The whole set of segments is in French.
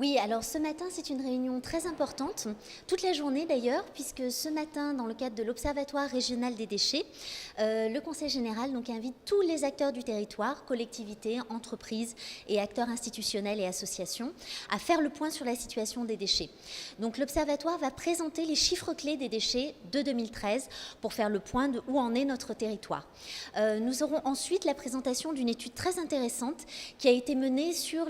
Oui, alors ce matin, c'est une réunion très importante, toute la journée d'ailleurs, puisque ce matin, dans le cadre de l'Observatoire régional des déchets, le Conseil général donc, invite tous les acteurs du territoire, collectivités, entreprises et acteurs institutionnels et associations, à faire le point sur la situation des déchets. Donc l'Observatoire va présenter les chiffres clés des déchets de 2013 pour faire le point de où en est notre territoire. Nous aurons ensuite la présentation d'une étude très intéressante qui a été menée sur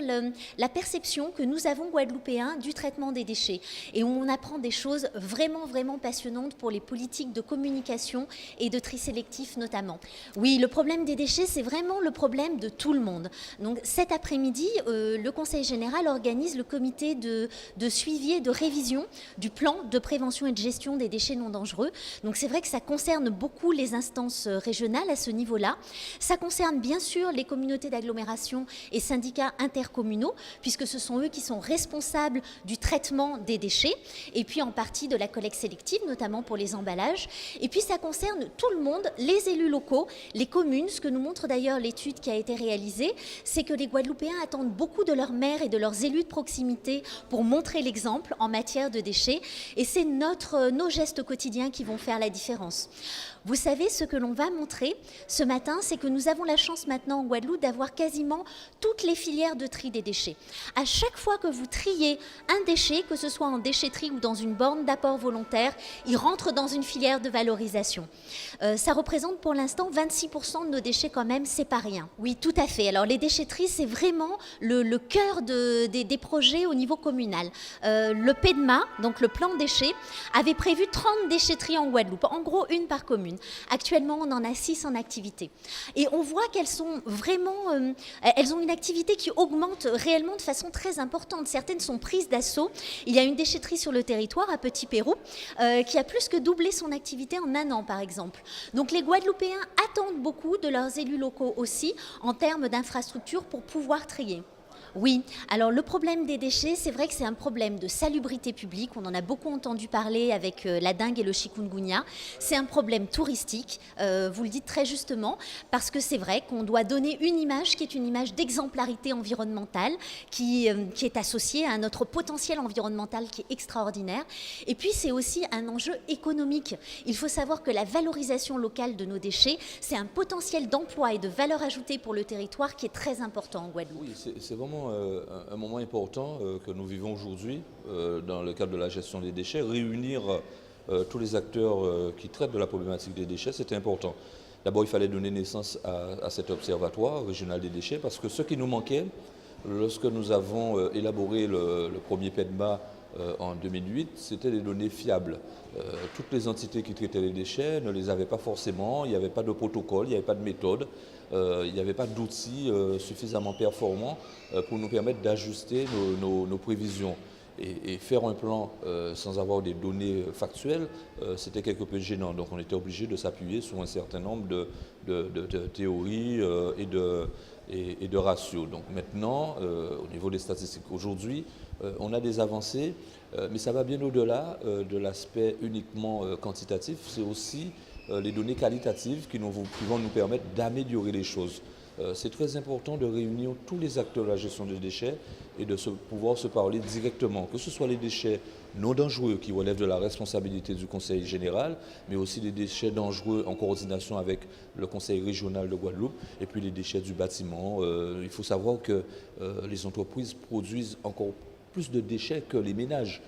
la perception que nous avons guadeloupéens du traitement des déchets et où on apprend des choses vraiment passionnantes pour les politiques de communication et de tri sélectif notamment. Oui, le problème des déchets, c'est vraiment le problème de tout le monde. Donc cet après-midi, le Conseil général organise le comité de suivi et de révision du plan de prévention et de gestion des déchets non dangereux. Donc c'est vrai que ça concerne beaucoup les instances régionales à ce niveau-là. Ça concerne bien sûr les communautés d'agglomération et syndicats intercommunaux, puisque ce sont eux qui sont responsables du traitement des déchets et puis en partie de la collecte sélective, notamment pour les emballages. Et puis ça concerne tout le monde, les élus locaux, les communes. Ce que nous montre d'ailleurs l'étude qui a été réalisée, c'est que les Guadeloupéens attendent beaucoup de leurs maires et de leurs élus de proximité pour montrer l'exemple en matière de déchets. Et c'est nos gestes quotidiens qui vont faire la différence. Vous savez, ce que l'on va montrer ce matin, c'est que nous avons la chance maintenant en Guadeloupe d'avoir quasiment toutes les filières de tri des déchets. À chaque fois que vous triez un déchet, que ce soit en déchetterie ou dans une borne d'apport volontaire, il rentre dans une filière de valorisation. Ça représente pour l'instant 26% de nos déchets quand même, c'est pas rien. Oui, tout à fait. Alors les déchetteries, c'est vraiment le cœur des projets au niveau communal. Le PEDMA, donc le plan déchets, avait prévu 30 déchetteries en Guadeloupe, en gros une par commune. Actuellement, on en a 6 en activité. Et on voit qu'elles sont vraiment, elles ont une activité qui augmente réellement de façon très importante. Certaines sont prises d'assaut. Il y a une déchetterie sur le territoire à Petit-Pérou qui a plus que doublé son activité en un an, par exemple. Donc les Guadeloupéens attendent beaucoup de leurs élus locaux aussi en termes d'infrastructures pour pouvoir trier. Oui, alors le problème des déchets, c'est vrai que c'est un problème de salubrité publique. On en a beaucoup entendu parler avec la dengue et le chikungunya. C'est un problème touristique, vous le dites très justement, parce que c'est vrai qu'on doit donner une image qui est une image d'exemplarité environnementale, qui est associée à notre potentiel environnemental qui est extraordinaire. Et puis c'est aussi un enjeu économique. Il faut savoir que la valorisation locale de nos déchets, c'est un potentiel d'emploi et de valeur ajoutée pour le territoire qui est très important en Guadeloupe. Oui, c'est vraiment un moment important que nous vivons aujourd'hui dans le cadre de la gestion des déchets. Réunir tous les acteurs qui traitent de la problématique des déchets, c'était important. D'abord, il fallait donner naissance à cet observatoire régional des déchets parce que ce qui nous manquait, lorsque nous avons élaboré le premier PEDMA en 2008, c'était des données fiables. Toutes les entités qui traitaient les déchets ne les avaient pas forcément, il n'y avait pas de protocole, il n'y avait pas de méthode, il n'y avait pas d'outils suffisamment performants pour nous permettre d'ajuster nos prévisions. Et faire un plan sans avoir des données factuelles, c'était quelque peu gênant. Donc on était obligé de s'appuyer sur un certain nombre de théories et de ratios. Donc maintenant, au niveau des statistiques, aujourd'hui, on a des avancées, mais ça va bien au-delà de l'aspect uniquement quantitatif. C'est aussi les données qualitatives qui vont nous permettre d'améliorer les choses. C'est très important de réunir tous les acteurs de la gestion des déchets et de pouvoir se parler directement, que ce soit les déchets non dangereux qui relèvent de la responsabilité du Conseil général, mais aussi les déchets dangereux en coordination avec le Conseil régional de Guadeloupe, et puis les déchets du bâtiment. Il faut savoir que les entreprises produisent encore plus de déchets que les ménages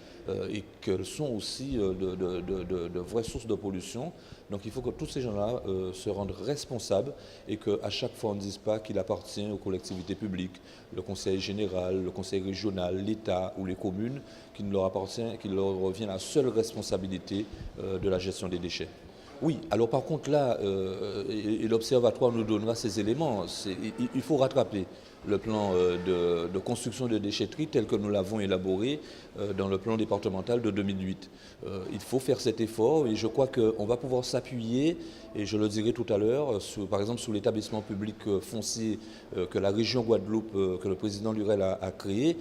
et qu'elles sont aussi de vraies sources de pollution. Donc il faut que tous ces gens-là se rendent responsables et qu'à chaque fois on ne dise pas qu'il appartient aux collectivités publiques, le conseil général, le conseil régional, l'État ou les communes, qu'il leur appartient, qu'il leur revient la seule responsabilité de la gestion des déchets. Oui, alors par contre là, et l'Observatoire nous donnera ces éléments, il faut rattraper le plan de construction de déchetterie tel que nous l'avons élaboré dans le plan départemental de 2008. Il faut faire cet effort et je crois qu'on va pouvoir s'appuyer, et je le dirai tout à l'heure, par exemple sur l'établissement public foncier que la région Guadeloupe, que le président Lurel a créé,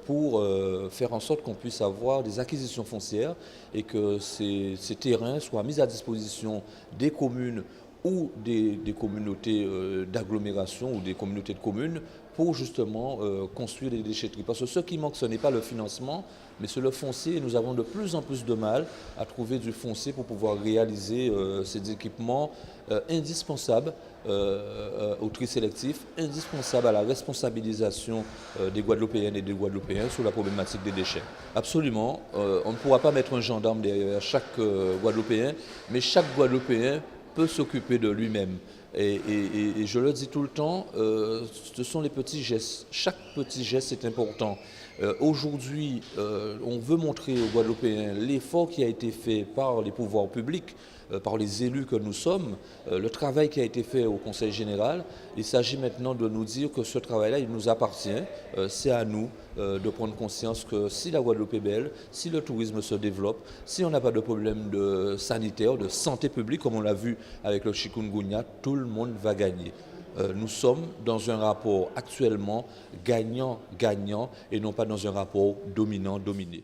pour faire en sorte qu'on puisse avoir des acquisitions foncières et que ces terrains soient mis à disposition des communes ou des communautés d'agglomération ou des communautés de communes pour justement construire des déchetteries. Parce que ce qui manque, ce n'est pas le financement, mais c'est le foncier. Et nous avons de plus en plus de mal à trouver du foncier pour pouvoir réaliser ces équipements indispensables au tri sélectif, indispensables à la responsabilisation des Guadeloupéennes et des Guadeloupéens sur la problématique des déchets. Absolument, on ne pourra pas mettre un gendarme derrière chaque Guadeloupéen, mais chaque Guadeloupéen peut s'occuper de lui-même. Et je le dis tout le temps, ce sont les petits gestes. Chaque petit geste est important. Aujourd'hui, on veut montrer aux Guadeloupéens l'effort qui a été fait par les pouvoirs publics, par les élus que nous sommes, le travail qui a été fait au Conseil général. Il s'agit maintenant de nous dire que ce travail-là, il nous appartient. C'est à nous de prendre conscience que si la Guadeloupe est belle, si le tourisme se développe, si on n'a pas de problème sanitaire, de santé publique, comme on l'a vu avec le chikungunya, tout le monde va gagner. Nous sommes dans un rapport actuellement gagnant-gagnant et non pas dans un rapport dominant-dominé.